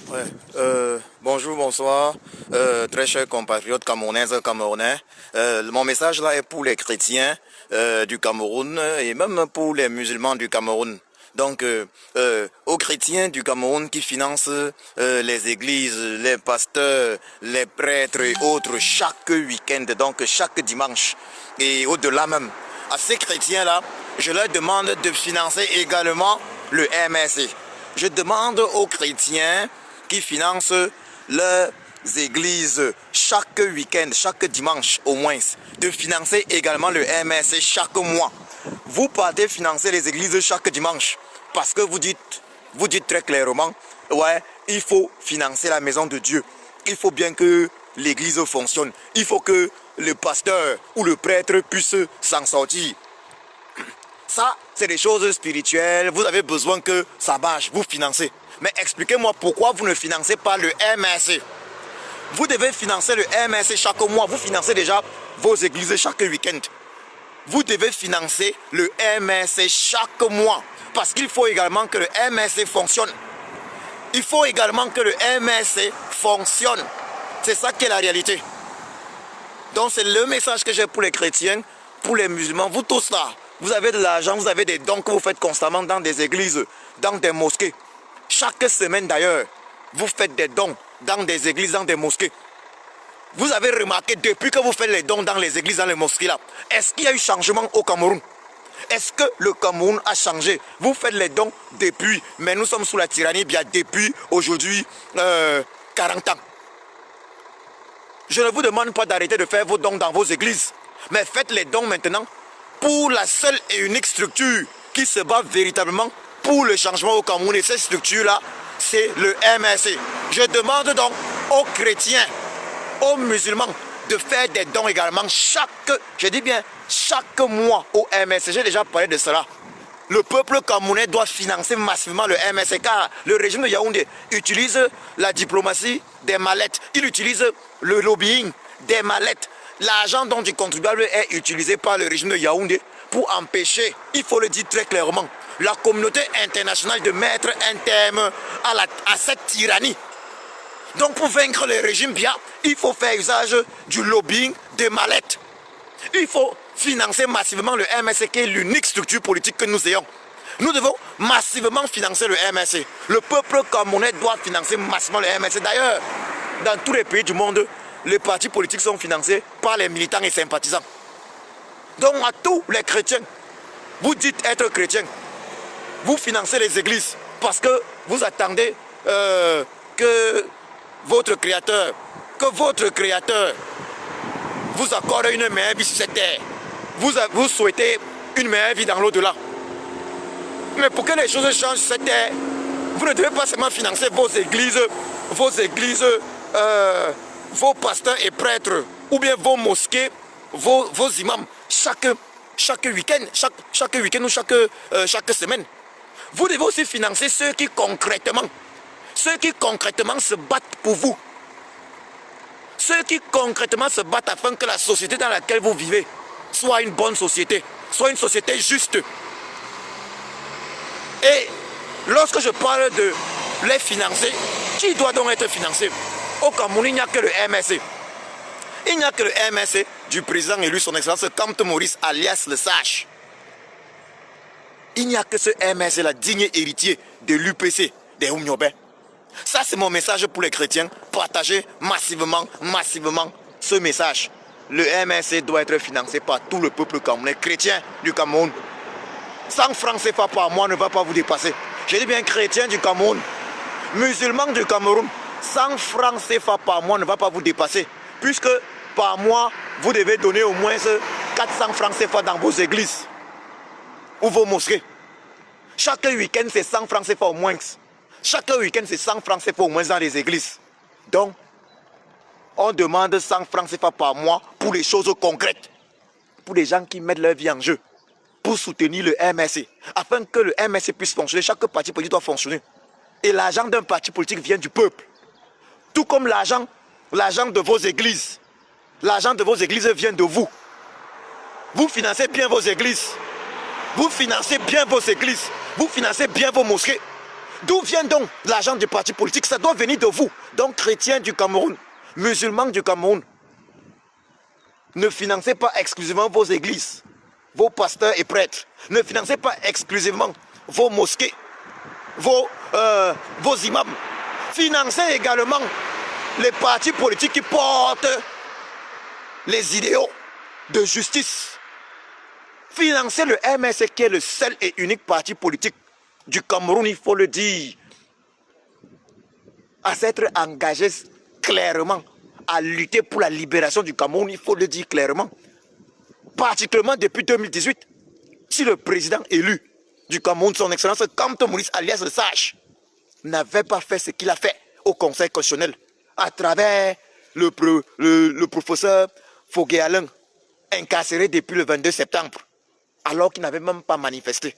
Ouais. Bonjour, bonsoir, très chers compatriotes camerounaises et camerounais. Mon message là est pour les chrétiens du Cameroun et même pour les musulmans du Cameroun. Donc, aux chrétiens du Cameroun qui financent les églises, les pasteurs, les prêtres et autres chaque week-end, donc chaque dimanche et au-delà même. À ces chrétiens-là, je leur demande de financer également le MSC. Je demande aux chrétiens qui financent leurs églises chaque week-end, chaque dimanche au moins, de financer également le MSC chaque mois. Vous partez financer les églises chaque dimanche parce que vous dites très clairement, ouais, il faut financer la maison de Dieu. Il faut bien que l'église fonctionne. Il faut que le pasteur ou le prêtre puisse s'en sortir. Ça, c'est des choses spirituelles. Vous avez besoin que ça marche, vous financez. Mais expliquez-moi pourquoi vous ne financez pas le MSC. Vous devez financer le MSC chaque mois. Vous financez déjà vos églises chaque week-end. Vous devez financer le MSC chaque mois. Parce qu'il faut également que le MSC fonctionne. Il faut également que le MSC fonctionne. C'est ça qui est la réalité. Donc c'est le message que j'ai pour les chrétiens, pour les musulmans, vous tous là. Vous avez de l'argent, vous avez des dons que vous faites constamment dans des églises, dans des mosquées. Chaque semaine d'ailleurs, vous faites des dons dans des églises, dans des mosquées. Vous avez remarqué depuis que vous faites les dons dans les églises, dans les mosquées là, est-ce qu'il y a eu changement au Cameroun? Est-ce que le Cameroun a changé? Vous faites les dons depuis, mais nous sommes sous la tyrannie bien depuis aujourd'hui 40 ans. Je ne vous demande pas d'arrêter de faire vos dons dans vos églises, mais faites les dons maintenant pour la seule et unique structure qui se bat véritablement pour le changement au Cameroun. Et cette structure-là, c'est le MSC. Je demande donc aux chrétiens, aux musulmans, de faire des dons également chaque mois au MSC. J'ai déjà parlé de cela. Le peuple camerounais doit financer massivement le MSC car le régime de Yaoundé utilise la diplomatie des mallettes. Il utilise le lobbying des mallettes. L'argent dont du contribuable est utilisé par le régime de Yaoundé pour empêcher, il faut le dire très clairement, la communauté internationale de mettre un terme à cette tyrannie. Donc pour vaincre le régime bien, il faut faire usage du lobbying des mallettes. Il faut financer massivement le MSC qui est l'unique structure politique que nous ayons. Nous devons massivement financer le MSC. Le peuple camerounais doit financer massivement le MSC. D'ailleurs, dans tous les pays du monde, les partis politiques sont financés par les militants et sympathisants. Donc à tous les chrétiens, vous dites être chrétien, vous financez les églises parce que vous attendez que votre créateur vous accorde une meilleure vie sur cette terre. Vous souhaitez une meilleure vie dans l'au-delà. Mais pour que les choses changent sur cette terre, vous ne devez pas seulement financer vos églises, vos pasteurs et prêtres, ou bien vos mosquées, vos imams, chaque week-end, chaque week-end ou chaque semaine. Vous devez aussi financer ceux qui concrètement se battent pour vous. Ceux qui concrètement se battent afin que la société dans laquelle vous vivez soit une bonne société, soit une société juste. Et lorsque je parle de les financer, qui doit donc être financé? Au Cameroun, il n'y a que le MSC. Il n'y a que le MSC du président élu, son excellence Kamto Maurice, alias le Sage. Il n'y a que ce MSC, la digne héritier de l'UPC, des Oumniobé. Ça, c'est mon message pour les chrétiens. Partagez massivement ce message. Le MSC doit être financé par tout le peuple camerounais, chrétien du Cameroun. 100 francs CFA par mois ne va pas vous dépasser. Je dis bien chrétien du Cameroun, musulman du Cameroun. 100 francs CFA par mois ne va pas vous dépasser. Puisque par mois, vous devez donner au moins 400 francs CFA dans vos églises ou vos mosquées. Chaque week-end, c'est 100 francs CFA au moins. Chaque week-end, c'est 100 francs CFA au moins dans les églises. Donc, on demande 100 francs CFA par mois pour les choses concrètes. Pour les gens qui mettent leur vie en jeu. Pour soutenir le MSC. Afin que le MSC puisse fonctionner, chaque parti politique doit fonctionner. Et l'argent d'un parti politique vient du peuple. Tout comme l'argent de vos églises. L'argent de vos églises vient de vous. Vous financez bien vos églises. Vous financez bien vos églises. Vous financez bien vos mosquées. D'où vient donc l'argent du parti politique? Ça doit venir de vous. Donc, chrétiens du Cameroun, musulmans du Cameroun, ne financez pas exclusivement vos églises, vos pasteurs et prêtres. Ne financez pas exclusivement vos mosquées, vos imams. Financez également les partis politiques qui portent les idéaux de justice. Financez le MSC qui est le seul et unique parti politique du Cameroun, il faut le dire, à s'être engagé clairement à lutter pour la libération du Cameroun, il faut le dire clairement. Particulièrement depuis 2018, si le président élu du Cameroun, son excellence Kamto Maurice alias le Sage, n'avait pas fait ce qu'il a fait au Conseil constitutionnel à travers le professeur Fogué Alain, incarcéré depuis le 22 septembre, alors qu'il n'avait même pas manifesté.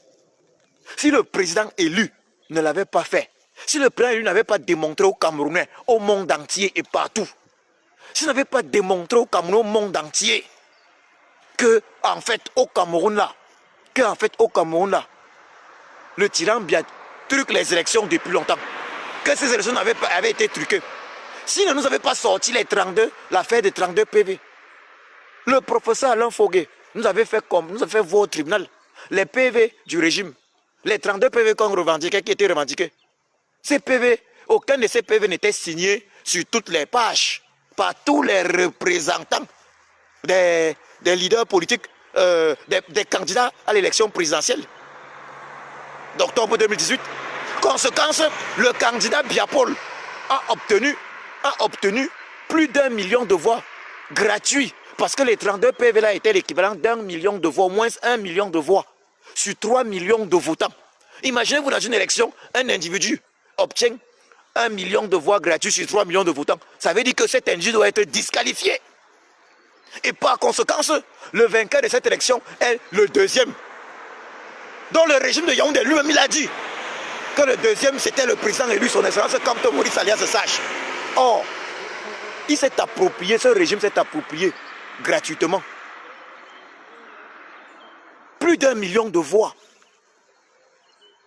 Si le président élu ne l'avait pas fait, si le président élu n'avait pas démontré aux Camerounais, au monde entier et partout, s'il n'avait pas démontré aux Camerounais, au monde entier, que en fait au Cameroun là, le tyran bien truque les élections depuis longtemps, que ces élections avaient été truquées. S'il ne nous avait pas sorti l'affaire des 32 PV, le professeur Alain Fogué nous avait fait voir au tribunal les PV du régime, les 32 PV qu'on revendiquait, qui étaient revendiqués. Ces PV, aucun de ces PV n'était signé sur toutes les pages par tous les représentants des leaders politiques, des candidats à l'élection présidentielle d'octobre 2018. Conséquence, le candidat Biapol a obtenu plus d'1 million de voix gratuits, parce que les 32 PV là étaient l'équivalent d'1 million de voix, au moins 1 million de voix sur 3 millions de votants. Imaginez-vous dans une élection, un individu obtient 1 million de voix gratuits sur 3 millions de votants. Ça veut dire que cet individu doit être disqualifié. Et par conséquence, le vainqueur de cette élection est le deuxième. Dont le régime de Yaoundé lui-même il a dit que le deuxième c'était le président élu, son excellence Kamto Maurice alias Sage. Or, il s'est approprié, ce régime s'est approprié gratuitement plus d'1 million de voix.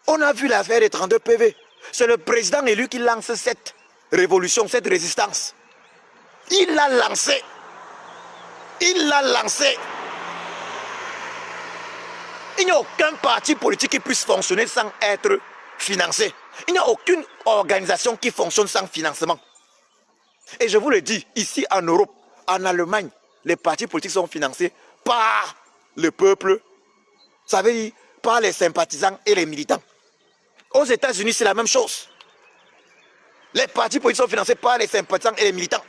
On a vu l'affaire des 32 PV. C'est le président élu qui lance cette révolution, cette résistance. Il l'a lancé. Il n'y a aucun parti politique qui puisse fonctionner sans être financé. Il n'y a aucune organisation qui fonctionne sans financement. Et je vous le dis, ici en Europe, en Allemagne, les partis politiques sont financés par le peuple, ça veut dire par les sympathisants et les militants. Aux États-Unis, c'est la même chose. Les partis politiques sont financés par les sympathisants et les militants.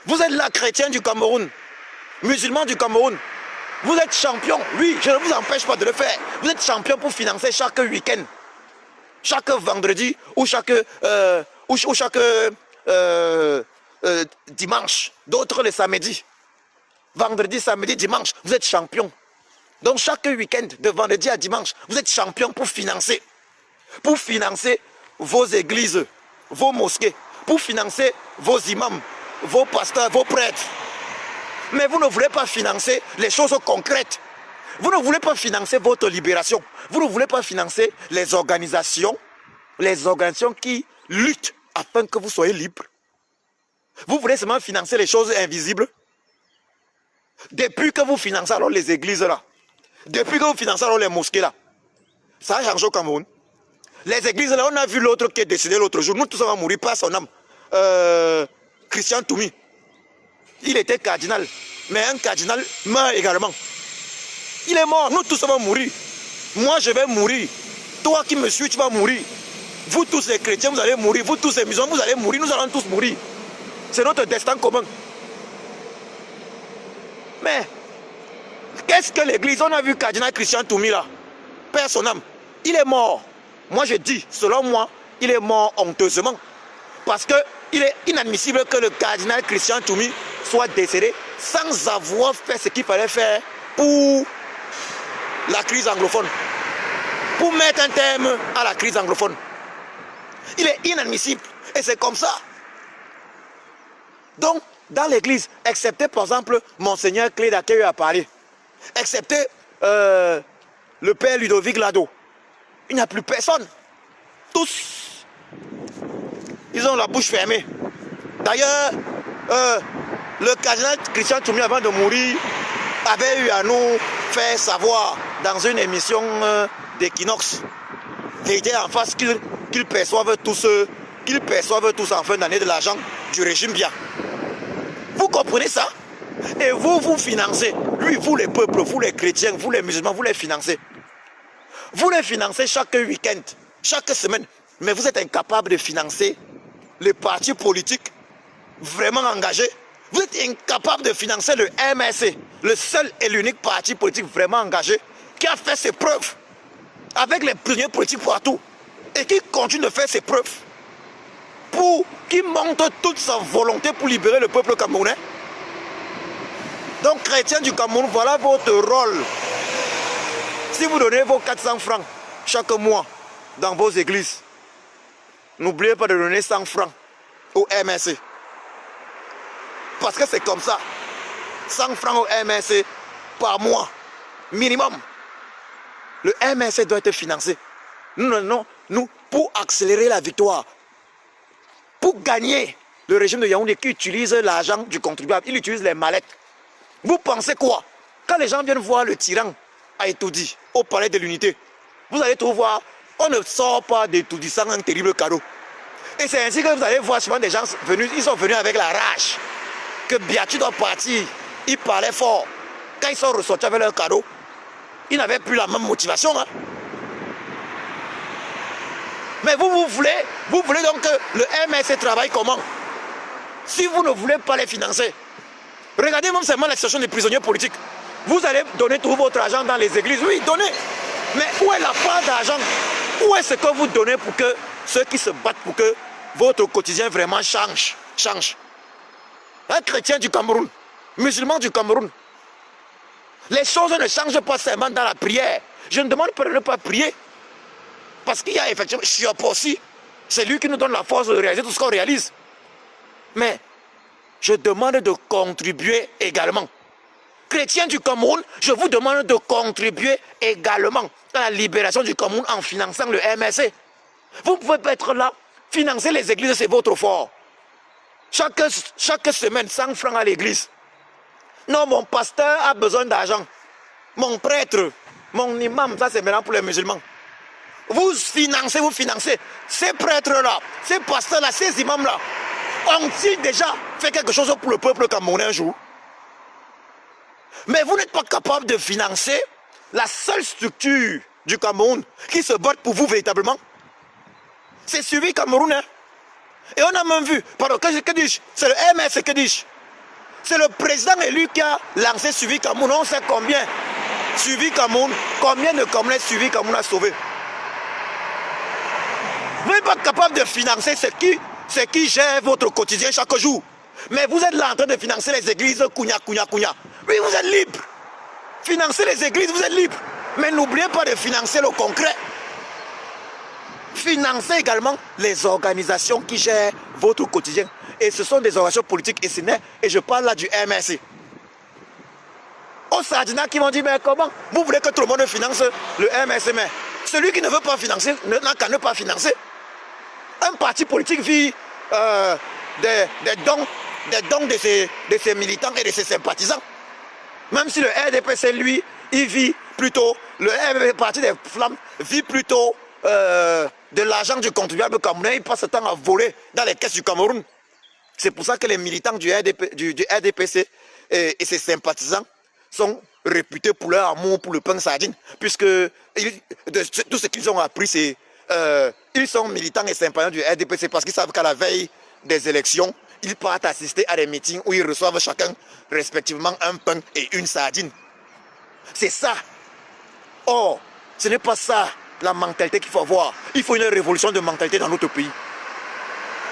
Vous êtes là, chrétiens du Cameroun, musulmans du Cameroun. Vous êtes champion, oui, je ne vous empêche pas de le faire. Vous êtes champion pour financer chaque week-end, chaque vendredi ou chaque dimanche, d'autres le samedi. Vendredi, samedi, dimanche, vous êtes champion. Donc chaque week-end, de vendredi à dimanche, vous êtes champion pour financer. Pour financer vos églises, vos mosquées, pour financer vos imams, vos pasteurs, vos prêtres. Mais vous ne voulez pas financer les choses concrètes. Vous ne voulez pas financer votre libération. Vous ne voulez pas financer les organisations qui luttent afin que vous soyez libre. Vous voulez seulement financer les choses invisibles. Depuis que vous financez alors les églises là, depuis que vous financez alors les mosquées là, ça a changé au Cameroun. Les églises là, on a vu l'autre qui est décédé l'autre jour. Nous tous on va mourir par son âme. Christian Toumi. Il était cardinal. Mais un cardinal meurt également. Il est mort. Nous tous on va mourir. Moi je vais mourir. Toi qui me suis, tu vas mourir. Vous tous les chrétiens, vous allez mourir. Vous tous les musulmans, vous allez mourir. Nous allons tous mourir. C'est notre destin commun. Mais, qu'est-ce que l'église? On a vu cardinal Christian Toumi là. Père son âme. Il est mort. Moi je dis, selon moi, il est mort honteusement. Parce qu'il est inadmissible que le cardinal Christian Toumi soit décédé sans avoir fait ce qu'il fallait faire pour la crise anglophone. Pour mettre un terme à la crise anglophone. Il est inadmissible. Et c'est comme ça. Donc, dans l'église, excepté par exemple Monseigneur Clé d'accueil à Paris, excepté le père Ludovic Lado, il n'y a plus personne. tous, ils ont la bouche fermée. D'ailleurs, le cardinal Christian Tchoumi, avant de mourir, avait eu à nous faire savoir dans une émission d'Equinox, vérité en face, qu'ils perçoivent tous en fin d'année de l'argent du régime bien. Vous comprenez ça? Et vous, vous financez. Lui, vous les peuples, vous les chrétiens, vous les musulmans, vous les financez. Vous les financez chaque week-end, chaque semaine. Mais vous êtes incapable de financer les partis politiques vraiment engagés. Vous êtes incapable de financer le MRC, le seul et l'unique parti politique vraiment engagé qui a fait ses preuves avec les prisonniers politiques partout et qui continue de faire ses preuves, qui montre toute sa volonté pour libérer le peuple camerounais. Donc, chrétiens du Cameroun, voilà votre rôle. Si vous donnez vos 400 francs chaque mois dans vos églises, n'oubliez pas de donner 100 francs au MRC. Parce que c'est comme ça. 100 francs au MRC par mois, minimum. Le MRC doit être financé. Nous, pour accélérer la victoire, pour gagner le régime de Yaoundé qui utilise l'argent du contribuable, il utilise les mallettes. Vous pensez quoi? Quand les gens viennent voir le tyran à Etoudi, au palais de l'unité, vous allez tout voir, on ne sort pas d'Etoudi sans un terrible cadeau. Et c'est ainsi que vous allez voir souvent des gens venus, ils sont venus avec la rage. Que Biachi doit partir, ils parlaient fort. Quand ils sont ressortis avec leur cadeau, ils n'avaient plus la même motivation. Hein. Mais vous voulez donc que le MRC travaille comment? Si vous ne voulez pas les financer, regardez même seulement la situation des prisonniers politiques. Vous allez donner tout votre argent dans les églises. Oui, donnez. Mais où est la part d'argent? Où est ce que vous donnez pour que ceux qui se battent pour que votre quotidien vraiment change? Un chrétien du Cameroun, musulman du Cameroun, les choses ne changent pas seulement dans la prière. Je ne demande pas de ne pas prier. Parce qu'il y a effectivement, je suis aussi, c'est lui qui nous donne la force de réaliser tout ce qu'on réalise. Mais je demande de contribuer également. Chrétiens du Cameroun, je vous demande de contribuer également à la libération du Cameroun en finançant le MRC. Vous ne pouvez pas être là, financer les églises, c'est votre fort. Chaque semaine, 100 francs à l'église. Non, mon pasteur a besoin d'argent. Mon prêtre, mon imam, ça c'est maintenant pour les musulmans. Vous financez. Ces prêtres-là, ces pasteurs-là, ces imams-là, ont-ils déjà fait quelque chose pour le peuple camerounais un jour? Mais vous n'êtes pas capable de financer la seule structure du Cameroun qui se bat pour vous véritablement. C'est Suivi Cameroun. Hein? Et on a même vu, pardon, que dis-je? C'est le MS, que dis-je? C'est le président élu qui a lancé Suivi Cameroun. On sait combien Suivi Cameroun, combien de Camerounais Suivi Cameroun a sauvé. Vous n'êtes pas capable de financer ce qui gère votre quotidien chaque jour. Mais vous êtes là en train de financer les églises, Kounia. Oui, vous êtes libre. Financez les églises, vous êtes libre. Mais n'oubliez pas de financer le concret. Financez également les organisations qui gèrent votre quotidien. Et ce sont des organisations politiques et je parle là du MRC. Au Sardina qui m'ont dit, mais comment vous voulez que tout le monde finance le MRC? Mais celui qui ne veut pas financer n'a qu'à ne pas financer. Un parti politique vit des dons de ses militants et de ses sympathisants. Même si le RDPC, lui, il vit plutôt, le parti des Flammes vit plutôt de l'argent du contribuable camerounais, il passe le temps à voler dans les caisses du Cameroun. C'est pour ça que les militants du RDPC et ses sympathisants sont réputés pour leur amour pour le pain sardine, puisque tout ce qu'ils ont appris, c'est ils sont militants et sympathisants du RDPC parce qu'ils savent qu'à la veille des élections, ils partent assister à des meetings où ils reçoivent chacun respectivement un pain et une sardine. C'est ça. Or, ce n'est pas ça la mentalité qu'il faut avoir. Il faut une révolution de mentalité dans notre pays.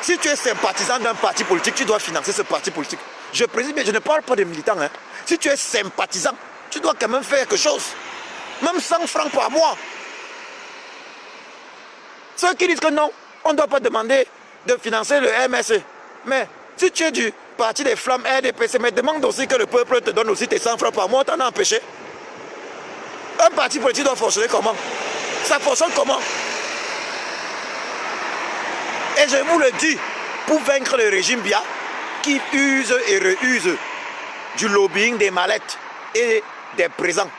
Si tu es sympathisant d'un parti politique, tu dois financer ce parti politique. Je précise bien, je ne parle pas de militants. Hein. Si tu es sympathisant, tu dois quand même faire quelque chose. Même 100 francs par mois. Ceux qui disent que non, on ne doit pas demander de financer le MSC. Mais si tu es du parti des Flammes RDPC, mais demande aussi que le peuple te donne aussi tes 100 francs par mois, t'en as empêché. Un parti politique doit fonctionner comment? Ça fonctionne comment? Et je vous le dis, pour vaincre le régime Biya, qui use et reuse du lobbying des mallettes et des présents,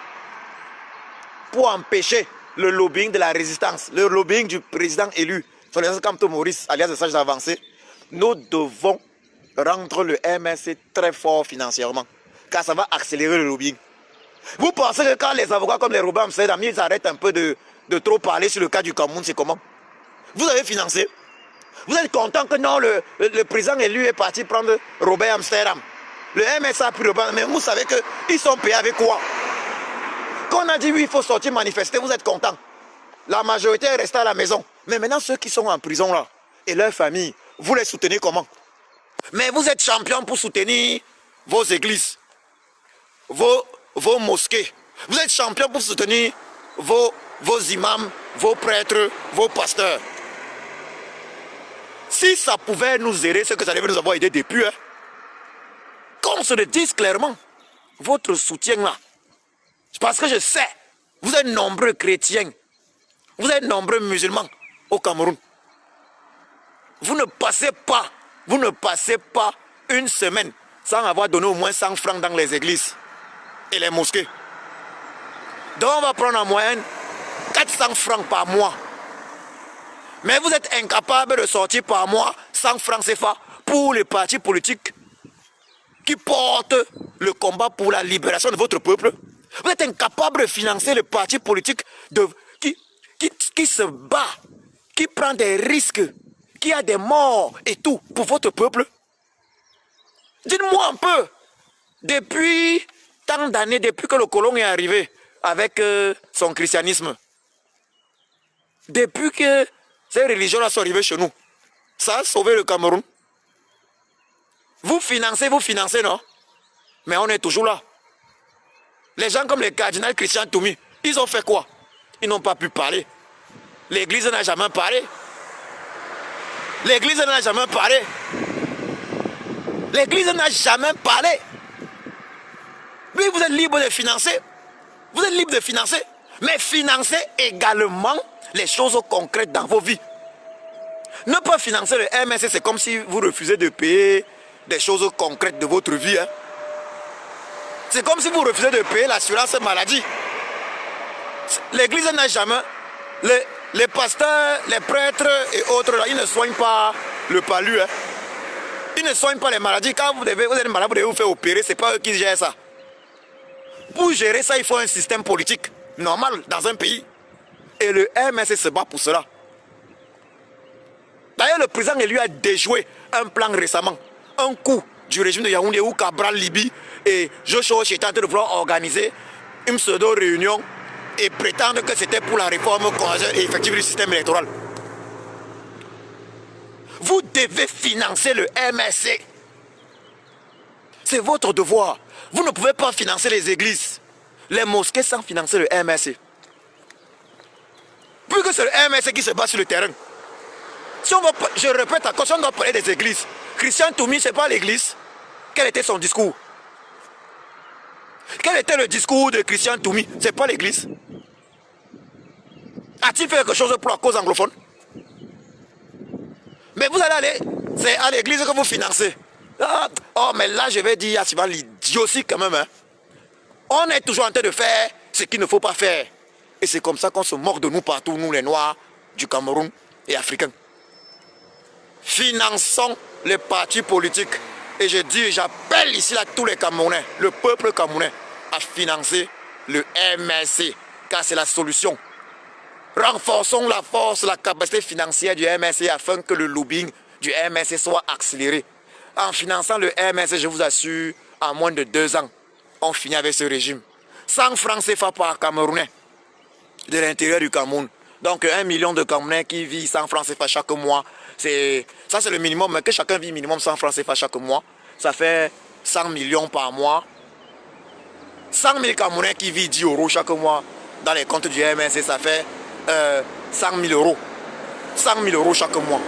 pour empêcher le lobbying de la résistance, le lobbying du président élu, Son Kamto Maurice, alias de Sages Avancés, nous devons rendre le MSC très fort financièrement, car ça va accélérer le lobbying. Vous pensez que quand les avocats comme les Robert Amsterdam, ils arrêtent un peu de trop parler sur le cas du Cameroun, c'est comment? Vous avez financé. Vous êtes content que non, le président élu est parti prendre Robert Amsterdam. Le MSA a pris Robert, mais vous savez qu'ils sont payés avec quoi? Quand on a dit oui, il faut sortir manifester, vous êtes content. La majorité est restée à la maison. Mais maintenant, ceux qui sont en prison là, et leurs familles, vous les soutenez comment? Mais vous êtes champion pour soutenir vos églises, vos mosquées. Vous êtes champion pour soutenir vos imams, vos prêtres, vos pasteurs. Si ça pouvait nous aider, ce que ça devait nous avoir aidé depuis, hein, qu'on se le dise clairement, votre soutien là, parce que je sais, vous êtes nombreux chrétiens, vous êtes nombreux musulmans au Cameroun. Vous ne passez pas une semaine sans avoir donné au moins 100 francs dans les églises et les mosquées. Donc on va prendre en moyenne 400 francs par mois. Mais vous êtes incapable de sortir par mois 100 francs CFA pour les partis politiques qui portent le combat pour la libération de votre peuple. Vous êtes incapable de financer le parti politique qui se bat, qui prend des risques, qui a des morts et tout pour votre peuple. Dites-moi un peu, depuis tant d'années, depuis que le colon est arrivé avec son christianisme, depuis que ces religions-là sont arrivées chez nous, ça a sauvé le Cameroun. Vous financez, non? Mais on est toujours là. Les gens comme le cardinal Christian Toumi, ils ont fait quoi? Ils n'ont pas pu parler. L'église n'a jamais parlé. L'église n'a jamais parlé. L'église n'a jamais parlé. Oui, vous êtes libre de financer. Vous êtes libre de financer. Mais financez également les choses concrètes dans vos vies. Ne pas financer le MSC, c'est comme si vous refusez de payer des choses concrètes de votre vie. Hein. C'est comme si vous refusez de payer l'assurance maladie. L'église n'a jamais... Les pasteurs, les prêtres et autres, là, ils ne soignent pas le palu. Hein. Ils ne soignent pas les maladies. Quand vous êtes malade, vous devez vous faire opérer. Ce n'est pas eux qui gèrent ça. Pour gérer ça, il faut un système politique normal dans un pays. Et le MSC se bat pour cela. D'ailleurs, le président lui a déjoué un plan récemment. Un coup du régime de Yaoundé où Cabral Libye et Joshua Chétan de vouloir organiser une pseudo-réunion et prétendre que c'était pour la réforme courageuse et effective du système électoral. Vous devez financer le MSC. C'est votre devoir. Vous ne pouvez pas financer les églises, les mosquées sans financer le MSC. Puisque c'est le MSC qui se bat sur le terrain. Si on va, je répète, quand on doit parler des églises, Christian Toumi, ce n'est pas l'église. Quel était son discours? Quel était le discours de Christian Toumi? Ce n'est pas l'église. A-t-il fait quelque chose pour la cause anglophone? Mais vous allez aller, c'est à l'église que vous financez. Ah, oh, mais là, je vais dire, c'est l'idiotie quand même. Hein. On est toujours en train de faire ce qu'il ne faut pas faire. Et c'est comme ça qu'on se moque de nous partout, nous les Noirs du Cameroun et Africains. Finançons les partis politiques. Et je dis, j'appelle ici là tous les Camerounais, le peuple camerounais, à financer le MSC, car c'est la solution. Renforçons la force, la capacité financière du MSC afin que le lobbying du MSC soit accéléré. En finançant le MSC, je vous assure, en moins de 2 ans, on finit avec ce régime. 100 francs CFA par Camerounais de l'intérieur du Cameroun. Donc 1 million de Camerounais qui vivent 100 francs CFA chaque mois. Ça c'est le minimum, mais que chacun vit minimum 100 francs CFA chaque mois. Ça fait 100 millions par mois. 100 000 Camerounais qui vivent 10 € chaque mois dans les comptes du MSC, ça fait 100 000 €. 100 000 € chaque mois.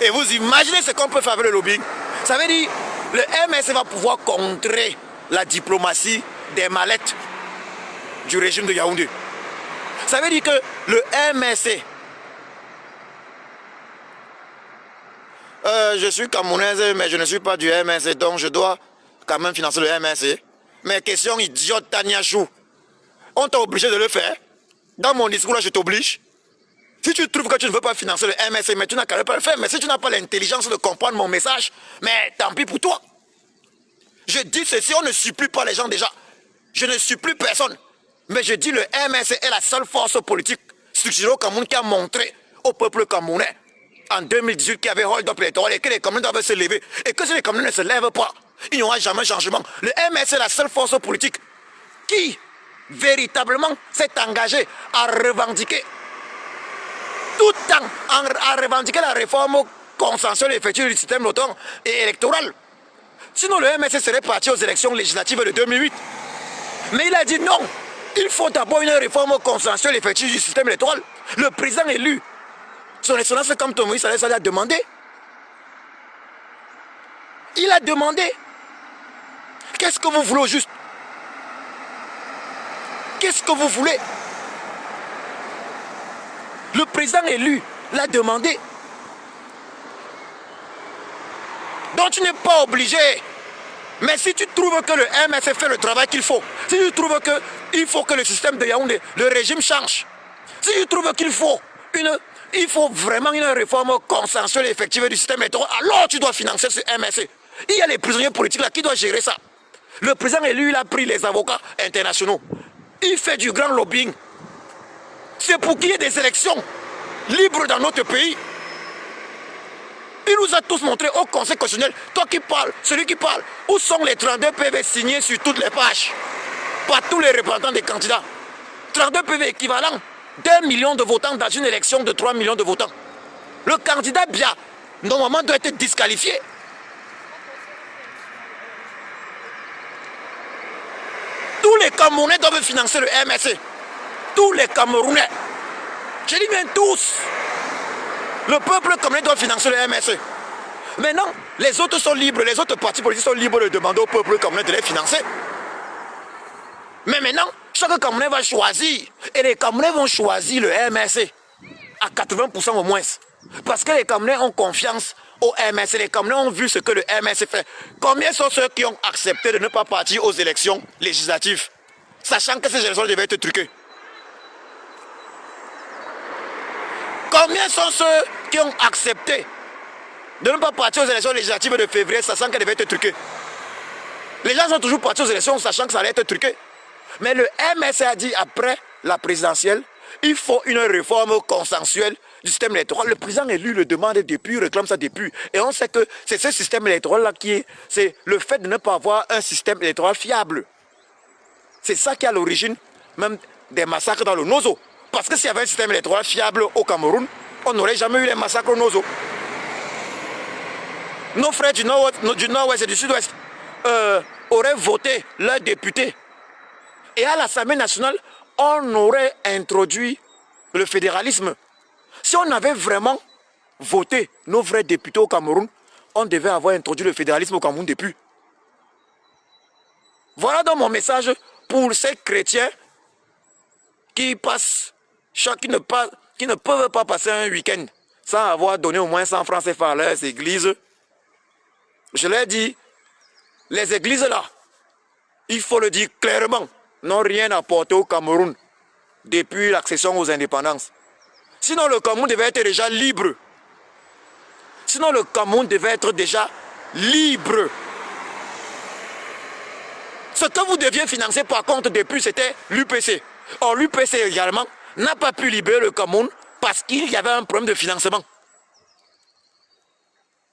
Et vous imaginez ce qu'on peut faire avec le lobbying. Ça veut dire le MSC va pouvoir contrer la diplomatie des mallettes du régime de Yaoundé. Ça veut dire que le MSC Je suis camerounaise, mais je ne suis pas du MNC, donc je dois quand même financer le MNC. Mais question idiote, Tania Chou. On t'a obligé de le faire. Dans mon discours là, je t'oblige. Si tu trouves que tu ne veux pas financer le MNC, mais tu n'as qu'à pas le faire. Mais si tu n'as pas l'intelligence de comprendre mon message, mais tant pis pour toi. Je dis ceci, on ne supplie pas les gens déjà. Je ne supplie personne. Mais je dis le MNC est la seule force politique structurée au Cameroun qui a montré au peuple camerounais en 2018 qu'il y avait hold-up électoral et que les Camerounais doivent se lever. Et que si les Camerounais ne se lèvent pas, il n'y aura jamais changement. Le MNC est la seule force politique qui véritablement s'est engagée à revendiquer tout le temps, à revendiquer la réforme consensuelle et effective du système électoral. Sinon le MNC serait parti aux élections législatives de 2008. Mais il a dit non, il faut d'abord une réforme consensuelle et effective du système électoral. Le président élu, son excellence comme Moïse a demandé. Il a demandé. Qu'est-ce que vous voulez au juste? Qu'est-ce que vous voulez? Le président élu l'a demandé. Donc tu n'es pas obligé. Mais si tu trouves que le MNC fait le travail qu'il faut, si tu trouves qu'il faut que le système de Yaoundé, le régime change, si tu trouves qu'il faut vraiment une réforme consensuelle et effective du système électoral, alors tu dois financer ce MNC. Il y a les prisonniers politiques là qui doivent gérer ça. Le président élu, il a pris les avocats internationaux. Il fait du grand lobbying. C'est pour qu'il y ait des élections libres dans notre pays. Il nous a tous montré au Conseil constitutionnel, toi qui parles, celui qui parle, où sont les 32 PV signés sur toutes les pages par tous les représentants des candidats. 32 PV équivalent d'1 million de votants dans une élection de 3 millions de votants. Le candidat Bia, normalement, doit être disqualifié. Tous les Camerounais doivent financer le MNC. Tous les Camerounais. Je dis bien tous. Le peuple camerounais doit financer le MNC. Maintenant, les autres sont libres, les autres partis politiques sont libres de demander au peuple camerounais de les financer. Mais maintenant, chaque Camerounais va choisir. Et les Camerounais vont choisir le MNC. À 80% au moins. Parce que les Camerounais ont confiance au MNC. Les Camerounais ont vu ce que le MNC fait. Combien sont ceux qui ont accepté de ne pas partir aux élections législatives, sachant que ces élections devaient être truquées? Combien sont ceux qui ont accepté de ne pas partir aux élections législatives de février, sachant qu'elles devaient être truquées? Les gens sont toujours partis aux élections, sachant que ça allait être truqué. Mais le MNC a dit, après la présidentielle, il faut une réforme consensuelle du système électoral. Le président élu le demande depuis, réclame ça depuis. Et on sait que c'est ce système électoral-là qui est... C'est le fait de ne pas avoir un système électoral fiable. C'est ça qui est à l'origine même des massacres dans le Nozo. Parce que s'il y avait un système électoral fiable au Cameroun, on n'aurait jamais eu les massacres au Nozo. Nos frères du Nord-Ouest et du Sud-Ouest auraient voté leurs députés. Et à l'Assemblée nationale, on aurait introduit le fédéralisme. Si on avait vraiment voté nos vrais députés au Cameroun, on devait avoir introduit le fédéralisme au Cameroun depuis. Voilà donc mon message pour ces chrétiens qui ne peuvent pas passer un week-end sans avoir donné au moins 100 francs CFA à leurs églises. Je leur dis, les églises là, il faut le dire clairement, n'ont rien apporté au Cameroun depuis l'accession aux indépendances. Sinon le Cameroun devait être déjà libre. Sinon le Cameroun devait être déjà libre. Ce que vous deviez financer par contre depuis, c'était l'UPC. Or l'UPC également n'a pas pu libérer le Cameroun parce qu'il y avait un problème de financement.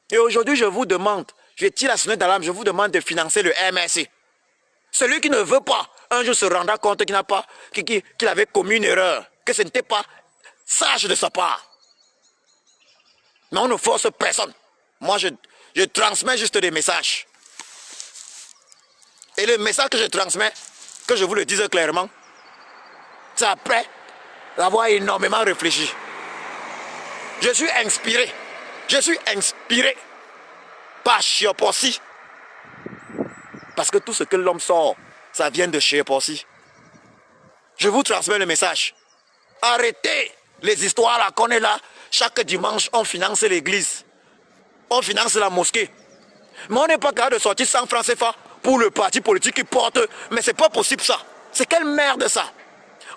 Et aujourd'hui je vous demande, je tire la sonnette d'alarme, je vous demande de financer le MNC. Celui qui ne veut pas, un jour se rendra compte qu'il avait commis une erreur, que ce n'était pas sage de sa part. Mais on ne force personne. Moi, je transmets juste des messages. Et le message que je transmets, que je vous le dise clairement, c'est après avoir énormément réfléchi. Je suis inspiré. Je suis inspiré par Chioporsi. Parce que tout ce que l'homme sort, ça vient de Chioporsi. Je vous transmets le message. Arrêtez les histoires là qu'on est là. Chaque dimanche, on finance l'église. on finance la mosquée. Mais on n'est pas capable de sortir 100 francs CFA pour le parti politique qui porte. Mais c'est pas possible ça. C'est quelle merde ça?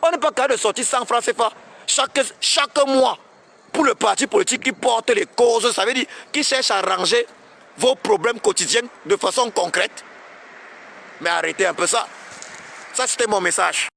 On n'est pas capable de sortir 100 francs CFA chaque mois pour le parti politique qui porte les causes. Ça veut dire qui cherche à arranger vos problèmes quotidiens de façon concrète. Mais arrêtez un peu ça. Ça, c'était mon message.